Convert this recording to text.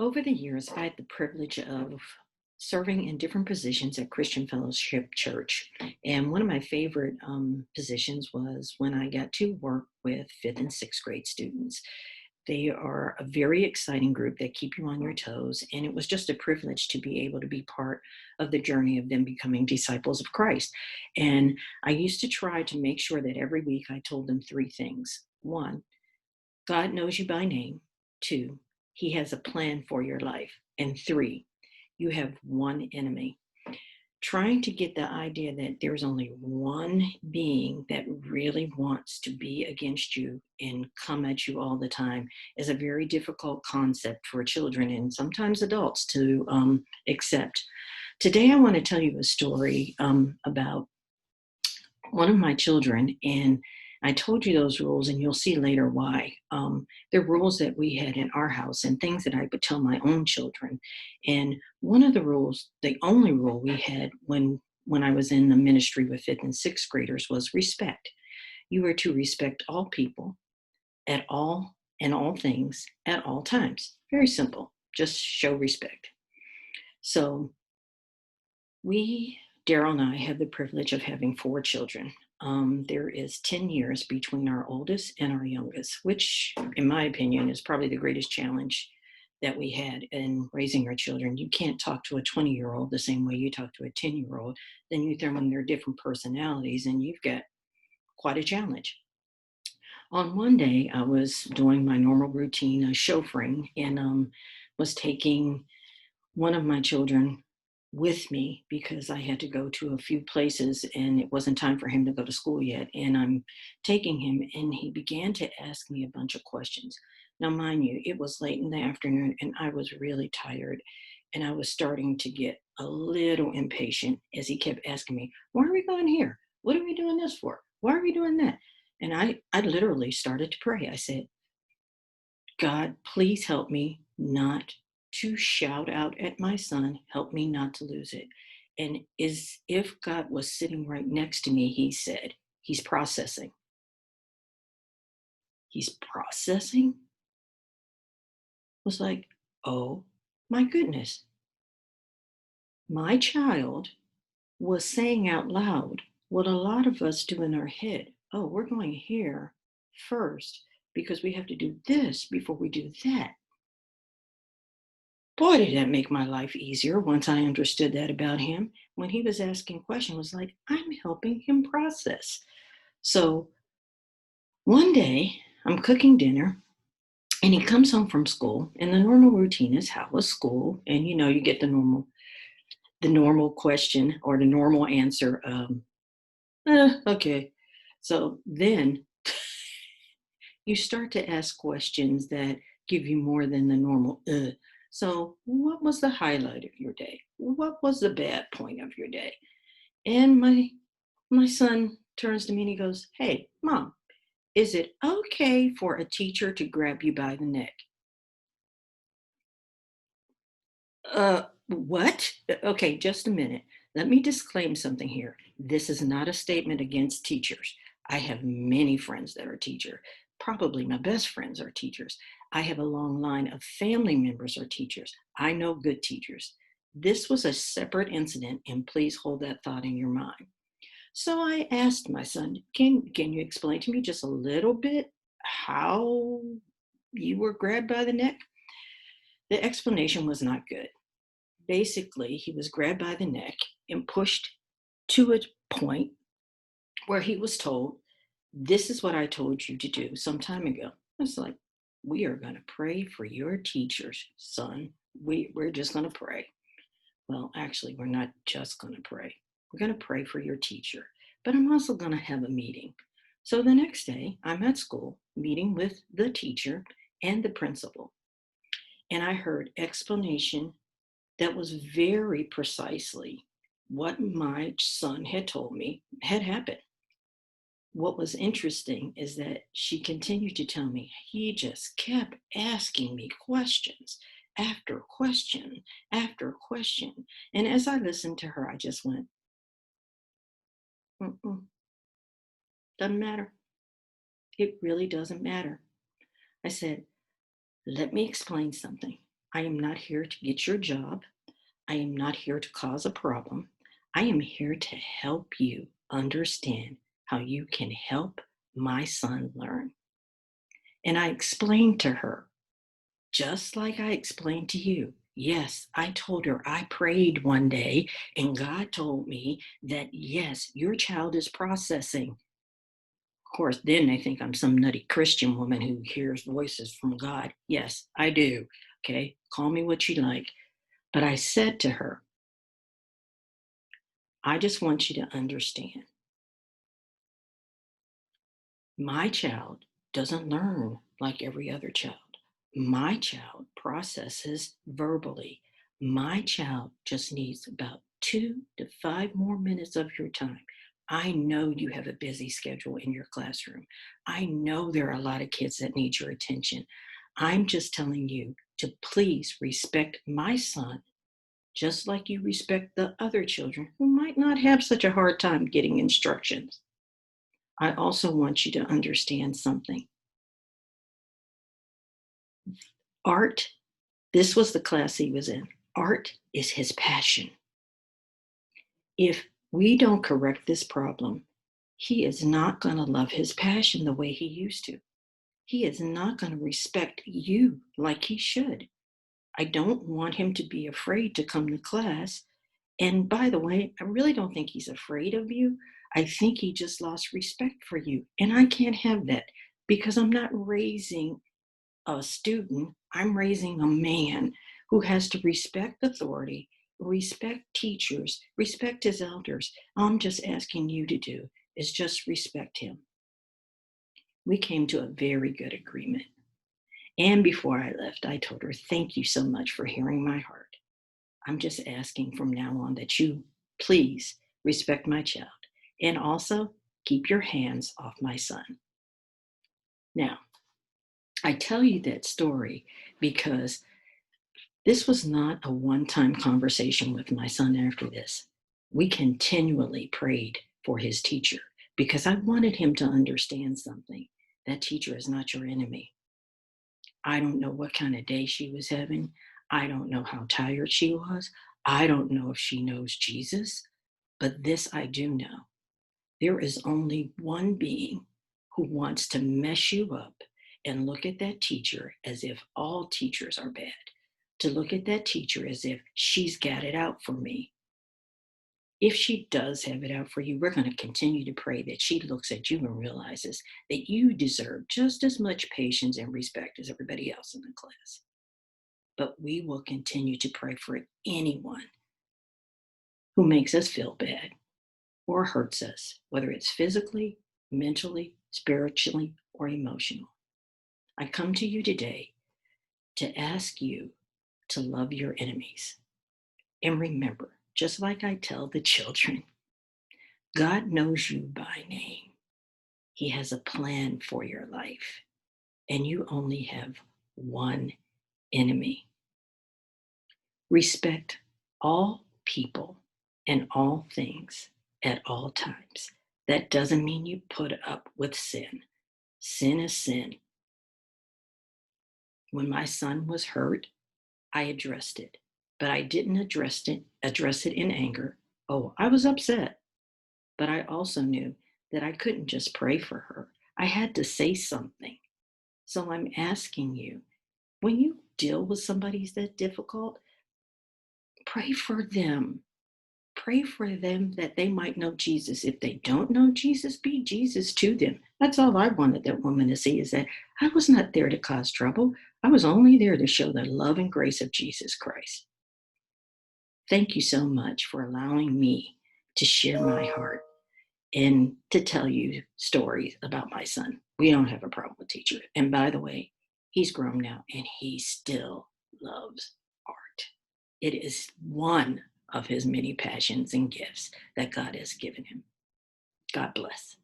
Over the years, I had the privilege of serving in different positions at Christian Fellowship Church. And one of my favorite positions was when I got to work with fifth and sixth grade students. They are a very exciting group that keep you on your toes. And it was just a privilege to be able to be part of the journey of them becoming disciples of Christ. And I used to try to make sure that every week I told them three things. One, God knows you by name. Two, he has a plan for your life. And three, you have one enemy. Trying to get the idea that there's only one being that really wants to be against you and come at you all the time is a very difficult concept for children and sometimes adults to accept. Today, I want to tell you a story about one of my children, and I told you those rules, and you'll see later why. They're rules that we had in our house and things that I would tell my own children. And one of the rules, the only rule we had when I was in the ministry with fifth and sixth graders was respect. You were to respect all people at all and all things at all times. Very simple. Just show respect. So we, Daryl and I, have the privilege of having four children. There is 10 years between our oldest and our youngest, which, in my opinion, is probably the greatest challenge that we had in raising our children. You can't talk to a 20-year-old the same way you talk to a 10-year-old. Then you throw in their different personalities, and you've got quite a challenge. On one day, I was doing my normal routine, chauffeuring, and was taking one of my children with me because I had to go to a few places and it wasn't time for him to go to school yet. And I'm taking him, and he began to ask me a bunch of questions. Now, mind you, it was late in the afternoon and I was really tired. And I was starting to get a little impatient as he kept asking me, "Why are we going here? What are we doing this for? Why are we doing that?" And I literally started to pray. I said, "God, please help me not to shout out at my son. Help me not to lose it." And as if God was sitting right next to me, he said, "He's processing." He's processing? I was like, oh my goodness. My child was saying out loud what a lot of us do in our head. Oh, we're going here first because we have to do this before we do that. Boy, did that make my life easier once I understood that about him. When he was asking questions, it was like, I'm helping him process. So one day I'm cooking dinner and he comes home from school, and the normal routine is, how was school? And you get the normal question or the normal answer, okay. So then you start to ask questions that give you more than the normal. So, what was the highlight of your day? What was the bad point of your day? And my son turns to me and he goes, "Hey, mom, is it okay for a teacher to grab you by the neck?" What? Okay, just a minute. Let me disclaim something here. This is not a statement against teachers. I have many friends that are teachers. Probably my best friends are teachers. I have a long line of family members are teachers. I know good teachers. This was a separate incident, and please hold that thought in your mind. So I asked my son, can you explain to me just a little bit how you were grabbed by the neck? The explanation was not good. Basically, he was grabbed by the neck and pushed to a point where he was told, "This is what I told you to do some time ago." It's like, we are going to pray for your teachers, son. We're just going to pray. Well, actually, we're not just going to pray. We're going to pray for your teacher, but I'm also going to have a meeting. So the next day, I'm at school meeting with the teacher and the principal, and I heard explanation that was very precisely what my son had told me had happened. What was interesting is that she continued to tell me he just kept asking me questions after question after question. And as I listened to her, I just went, mm-mm, doesn't matter. It really doesn't matter. I said, let me explain something. I am not here to get your job. I am not here to cause a problem. I am here to help you understand how you can help my son learn. And I explained to her, just like I explained to you. Yes, I told her I prayed one day and God told me that, yes, your child is processing. Of course, then they think I'm some nutty Christian woman who hears voices from God. Yes, I do. Okay, call me what you like. But I said to her, I just want you to understand my child doesn't learn like every other child. My child processes verbally. My child just needs about 2 to 5 more minutes of your time. I know you have a busy schedule in your classroom. I know there are a lot of kids that need your attention. I'm just telling you to please respect my son just like you respect the other children who might not have such a hard time getting instructions. I also want you to understand something. Art, this was the class he was in. Art is his passion. If we don't correct this problem, he is not going to love his passion the way he used to. He is not going to respect you like he should. I don't want him to be afraid to come to class. And by the way, I really don't think he's afraid of you. I think he just lost respect for you. And I can't have that because I'm not raising a student, I'm raising a man who has to respect authority, respect teachers, respect his elders. All I'm just asking you to do is just respect him. We came to a very good agreement. And before I left, I told her, thank you so much for hearing my heart. I'm just asking from now on that you please respect my child and also keep your hands off my son. Now, I tell you that story because this was not a one time conversation with my son after this. We continually prayed for his teacher because I wanted him to understand something. That teacher is not your enemy. I don't know what kind of day she was having. I don't know how tired she was. I don't know if she knows Jesus. But this I do know. There is only one being who wants to mess you up and look at that teacher as if all teachers are bad, to look at that teacher as if she's got it out for me. If she does have it out for you, we're going to continue to pray that she looks at you and realizes that you deserve just as much patience and respect as everybody else in the class. But we will continue to pray for anyone who makes us feel bad or hurts us, whether it's physically, mentally, spiritually, or emotional. I come to you today to ask you to love your enemies. And remember, just like I tell the children, God knows you by name. He has a plan for your life, and you only have one enemy. Respect all people and all things at all times. That doesn't mean you put up with sin. Sin is sin. When my son was hurt, I addressed it, but I didn't address it in anger. Oh, I was upset, but I also knew that I couldn't just pray for her. I had to say something. So I'm asking you, when you deal with somebody who's that difficult, pray for them. Pray for them that they might know Jesus. If they don't know Jesus, be Jesus to them. That's all I wanted that woman to see, is that I was not there to cause trouble. I was only there to show the love and grace of Jesus Christ. Thank you so much for allowing me to share my heart and to tell you stories about my son. We don't have a problem with teacher. And by the way, he's grown now and he still loves art. It is one of his many passions and gifts that God has given him. God bless.